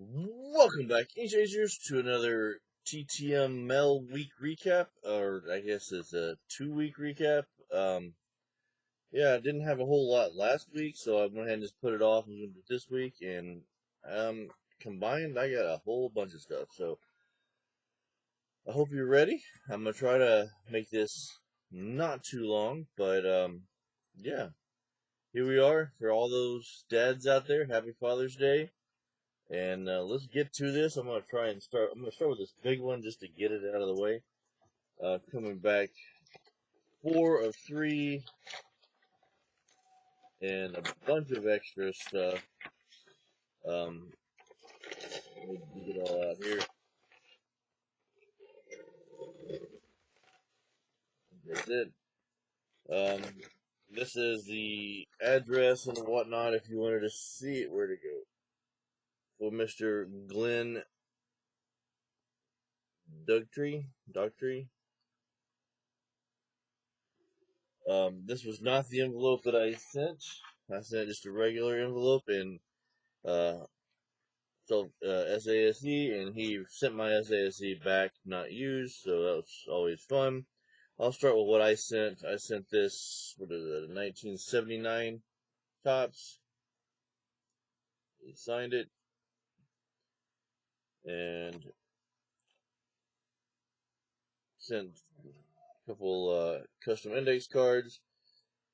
Welcome back, Chasers, to another TTM Mel week recap, or I guess it's a 2 week recap. Yeah, I didn't have a whole lot last week, so I went ahead and just put it off and moved it this week, and combined, I got a whole bunch of stuff. So I hope you're ready. I'm gonna try to make this not too long, but yeah, here we are for all those dads out there. Happy Father's Day. And let's get to this. I'm gonna try and start. I'm gonna start with this big one just to get it out of the way. Coming back 4 of 3 and a bunch of extra stuff. Let me get it all out here. That's it. Um, this is the address and whatnot. If you wanted to see it, where to go? For Mr. Glenn Dugtree. This was not the envelope that I sent. I sent just a regular envelope, and uh, SASE, and he sent my SASE back not used, so that was always fun. I'll start with what I sent. I sent this, what is it, 1979 Topps. He signed it, and sent a couple custom index cards.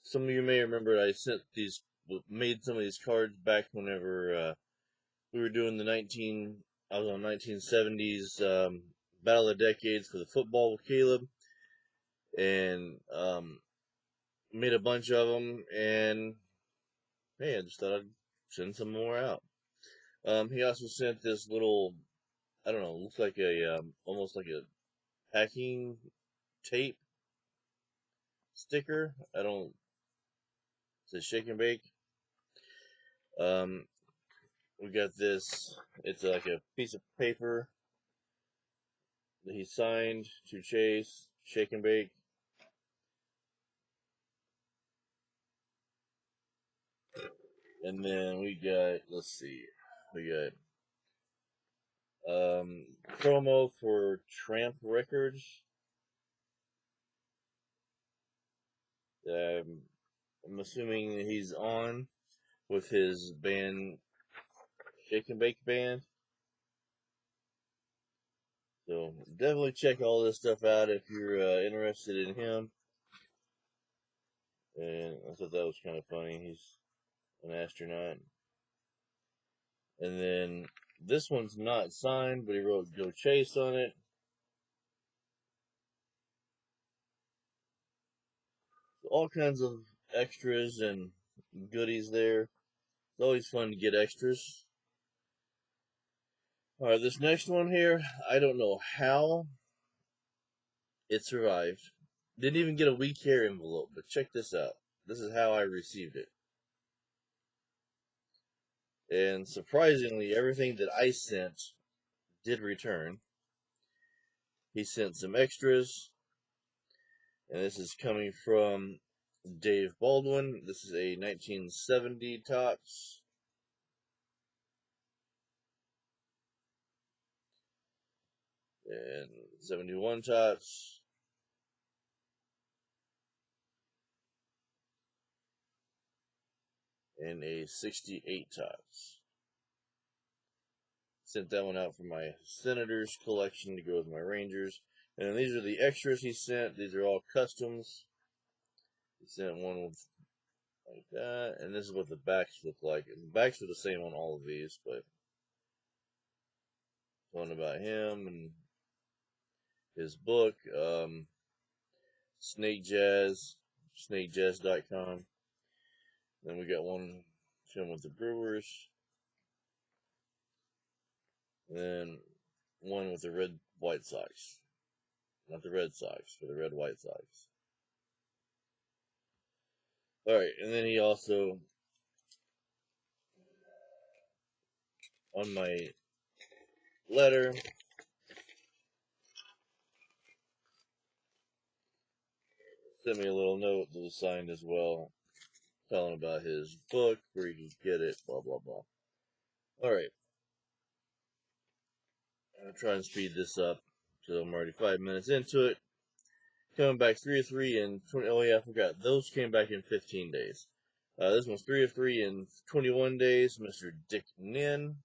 Some of you may remember I made some of these cards back whenever we were doing I was on 1970s Battle of the Decades for the football with Caleb, and made a bunch of them, and hey, I just thought I'd send some more out. He also sent this little, I don't know, looks like almost like a packing tape sticker. I don't, It says shake and bake. We got this, it's like a piece of paper that he signed to Chase, shake and bake. And then let's see, we got promo for Tramp Records. I'm assuming he's on with his band, Shake and Bake Band. So definitely check all this stuff out if you're interested in him. And I thought that was kind of funny. He's an astronaut. And then this one's not signed, but he wrote Joe Chase on it. So all kinds of extras and goodies there. It's always fun to get extras. Alright, this next one here, I don't know how it survived. Didn't even get a We Care envelope, but check this out. This is how I received it. And surprisingly, everything that I sent did return. He sent some extras, and this is coming from Dave Baldwin. This is a 1970 Topps. And 71 Topps. And a 68 Topps. Sent that one out for my Senators collection to go with my Rangers. And these are the extras he sent. These are all customs. He sent one with like that, and this is what the backs look like. The backs are the same on all of these, but one about him and his book, Snake Jazz, snakejazz.com. Then we got one film with the Brewers, and then one with the Red White Sox. Not the Red Sox, for the Red White Sox. Alright, and then he also, on my letter, sent me a little note that was signed as well, telling about his book, where you can get it, blah, blah, blah. Alright. I'll try and speed this up, so I'm already 5 minutes into it. Coming back 3 of 3 in 20. Oh yeah, I forgot. Those came back in 15 days. This one's 3 of 3 in 21 days. Mr. Dick Nin.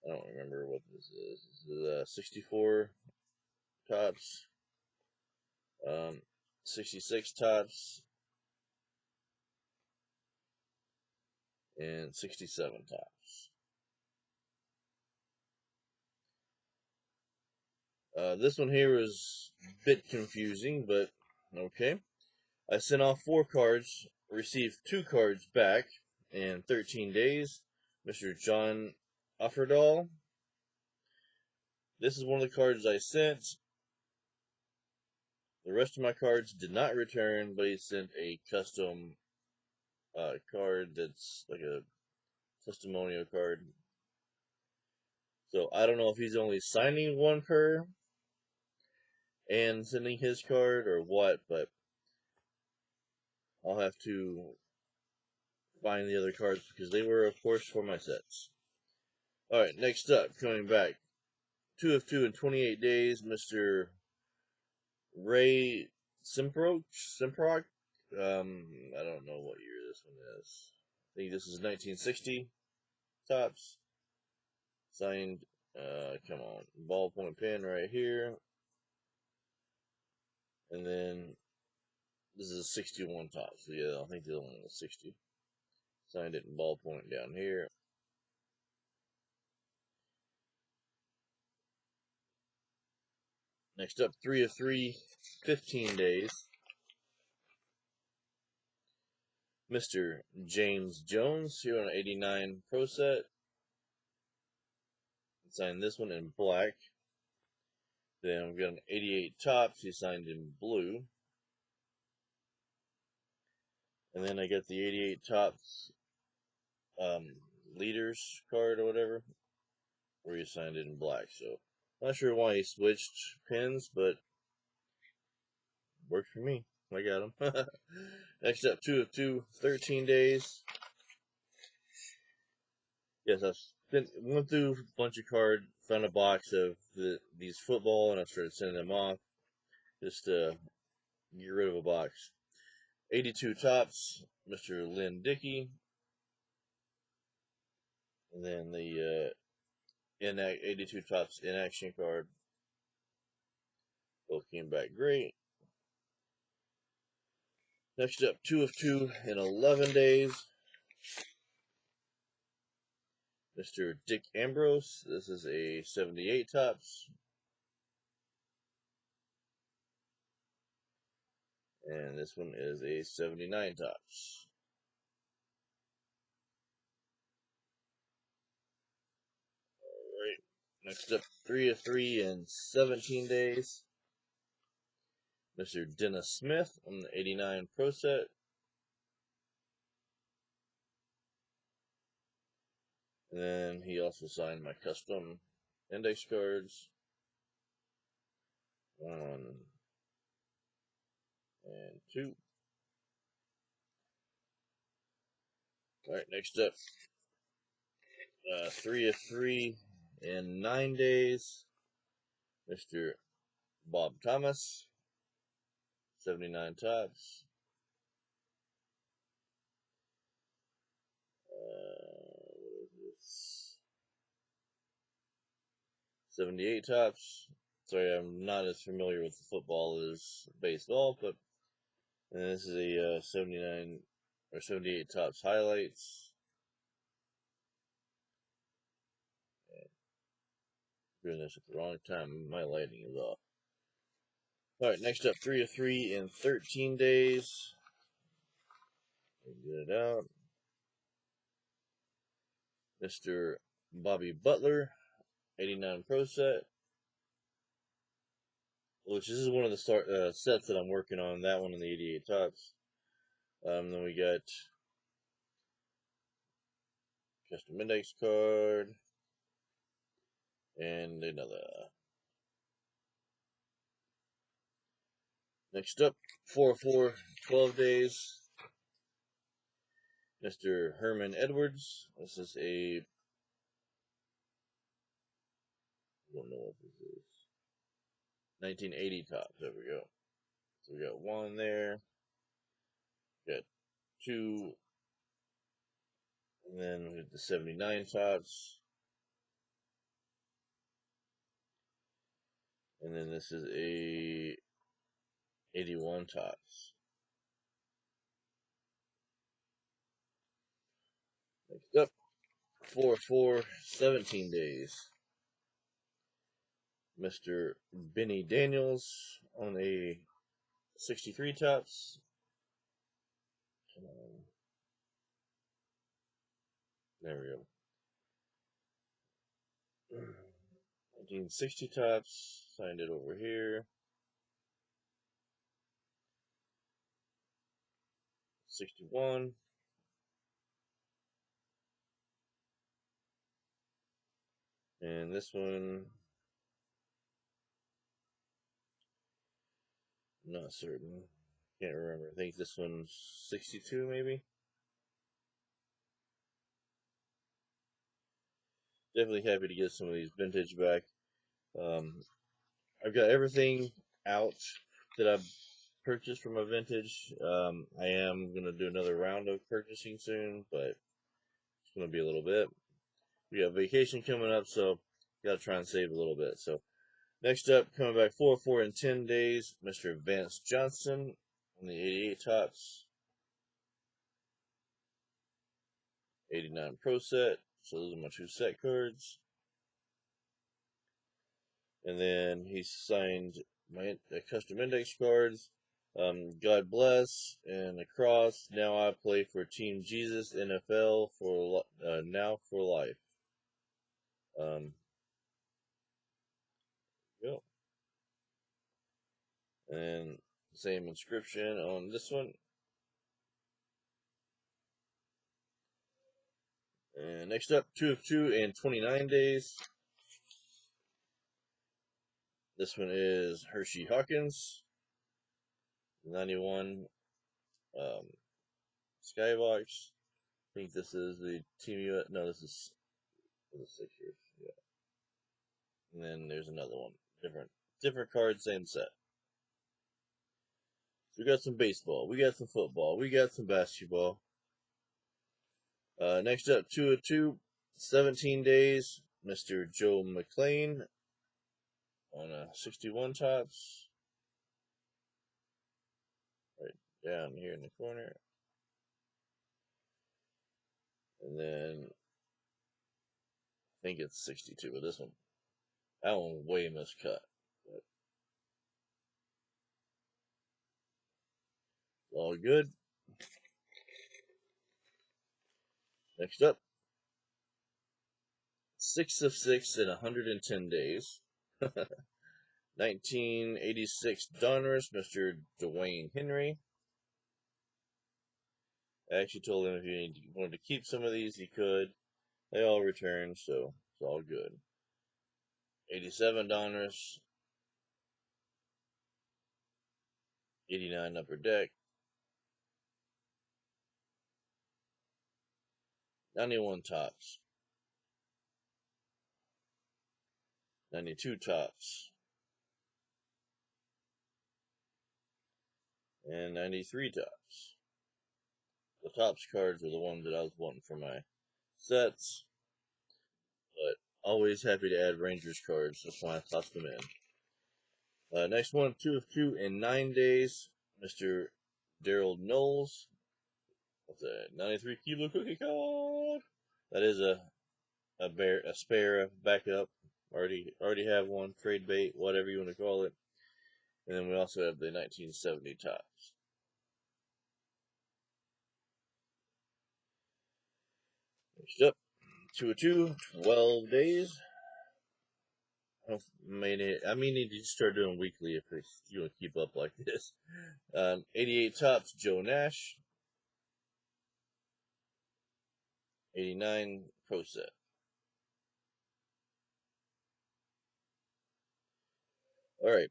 I don't remember what this is. This is 64 tops, 66 tops, and 67 tops. This one here is a bit confusing, but okay. I sent off 4 cards, received 2 cards back in 13 days. Mr. John Offerdahl. This is one of the cards I sent. The rest of my cards did not return, but he sent a custom card that's like a testimonial card. So I don't know if he's only signing one per and sending his card or what, but I'll have to find the other cards because they were, of course, for my sets. Alright, next up, coming back. 2 of 2 in 28 days, Mr. Ray Simproch? I don't know what year this one is. I think this is 1960 tops. Signed, come on, ballpoint pen right here. And then this is a 61 tops. So yeah, I think the other one was 60. Signed it in ballpoint down here. Next up, 3 of 3, 15 days. Mr. James Jones here on an 89 Pro Set. Signed this one in black. Then we've got an 88 tops. He signed in blue. And then I got the 88 tops leaders card or whatever, where he signed it in black. So not sure why he switched pins, but worked for me. I got him. Next up, 2 of 2, 13 days. Yes, went through a bunch of cards, found a box of these football, and I started sending them off just to get rid of a box. 82 tops, Mr. Lynn Dickey. And then the 82 tops in action card. Both came back great. Next up, 2 of 2 in 11 days. Mr. Dick Ambrose. This is a 78 tops. And this one is a 79 tops. Alright. Next up, 3 of 3 in 17 days. Mr. Dennis Smith on the 89 Pro Set. And then he also signed my custom index cards. 1 and 2. Alright, next up. 3 of 3 in 9 days. Mr. Bob Thomas. 79 tops. What is this? 78 tops. Sorry, I'm not as familiar with football as baseball, but this is a 79 or 78 tops highlights. Doing this at the wrong time. My lighting is off. Alright, next up, 3 of 3 in 13 days. Get it out. Mr. Bobby Butler, 89 Pro Set. Which this is one of the sets that I'm working on. That one in the 88 tops. Then we got custom index card and another. Next up, 4 of 4, 12 days. Mr. Herman Edwards. This is a don't know what this is. 1980 tops. There we go. So we got one there. Got two. And then we have the 79 tops. And then this is a 81 tops. Next up, 4-4, 17 days. Mr. Benny Daniels on a 63 tops. There we go. 1960 tops. Signed it over here. 61. And this one, I'm not certain. Can't remember. I think this one's 62 maybe. Definitely happy to get some of these vintage back. I've got everything out that I've purchased from a vintage. I am going to do another round of purchasing soon, but it's going to be a little bit. We got vacation coming up, so got to try and save a little bit. So next up, coming back 4-4 in 10 days, Mr. Vance Johnson on the 88 tops. 89 Pro Set. So those are my two set cards. And then he signed my custom index cards. God bless and the cross. Now I play for Team Jesus NFL for now for life. Go. And same inscription on this one. And next up, 2 of 2 in 29 days. This one is Hershey Hawkins. 91 Skybox. I think this is the Team US. No, this is for the 6 years. Yeah. And then there's another one. Different card, same set. So we got some baseball. We got some football. We got some basketball. Next up, 2 of 2, 17 days. Mr. Joe McClain on a 61 tops. Right down here in the corner. And then I think it's 62, but this one, that one way miscut. But all good. Next up, 6 of 6 in 110 days. 1986 Donruss, Mr. Dwayne Henry. I actually told him if he wanted to keep some of these, he could. They all returned, so it's all good. 87 Donruss. 89 Upper Deck. 91 Tops. 92 Tops. And 93 Tops. The Tops cards are the ones that I was wanting for my sets. But always happy to add Rangers cards. That's why I tossed them in. Next one, 2 of 2 in 9 days. Mr. Daryl Knowles. What's that? 93 Kilo Cookie card. That is a spare backup. Already have one. Trade bait, whatever you want to call it. And then we also have the 1970 Tops. Next up, 2 of 2, 12 days. I may need to start doing weekly if you want to keep up like this. 88 Tops, Joe Nash. 89 Pro Set. Alright.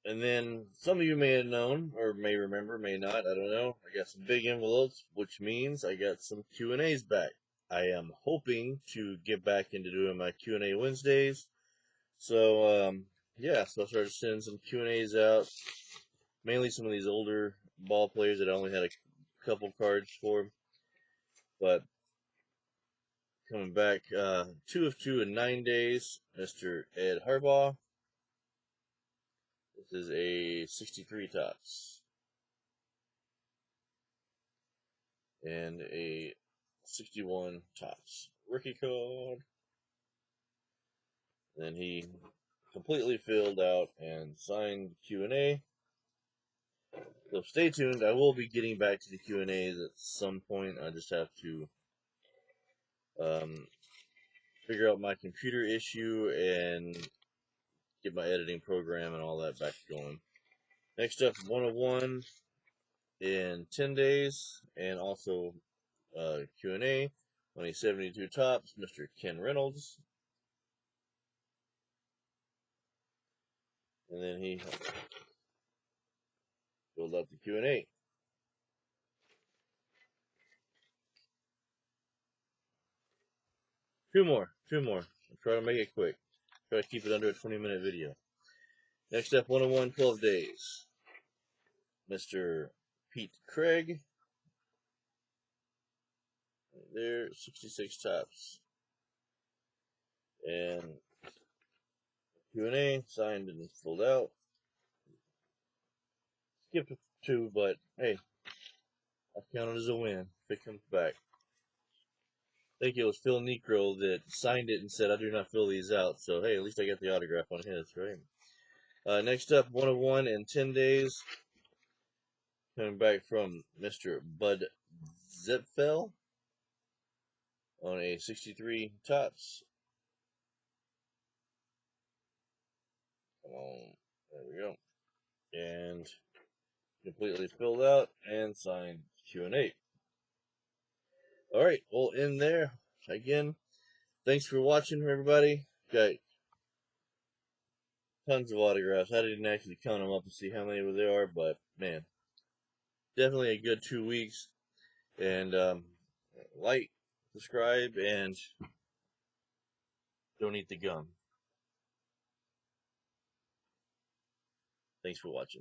And then some of you may have known, or may remember, may not, I don't know. I got some big envelopes, which means I got some Q&As back. I am hoping to get back into doing my Q&A Wednesdays. So yeah, so I started sending some Q&As out, mainly some of these older ball players that I only had a couple cards for. But coming back, 2 of 2 in 9 days, Mr. Ed Harbaugh. This is a 63 tops. And a 61 tops. Rookie card. Then he completely filled out and signed Q&A. So stay tuned. I will be getting back to the Q&As at some point. I just have to figure out my computer issue and get my editing program and all that back going. Next up, 101 in 10 days, and also Q&A on a 72 tops, Mr. Ken Reynolds. And then he filled out the Q&A. Two more. I'll try to make it quick. Try to keep it under a 20-minute video. Next up, 101 12 days. Mr. Pete Craig. Right there, 66 tops. And Q&A, signed and filled out. Skipped 2, but hey, I count it as a win if it comes back. I think it was Phil Necro that signed it and said, I do not fill these out. So, hey, at least I got the autograph on his, right? Next up, 101 in 10 days. Coming back from Mr. Bud Zipfel on a 63 tops. Come on. There we go. And completely filled out and signed Q&A. All right, we'll end there. Again, thanks for watching, everybody. Got tons of autographs. I didn't actually count them up and see how many there are, but man, definitely a good 2 weeks. And like, subscribe, and don't eat the gum. Thanks for watching.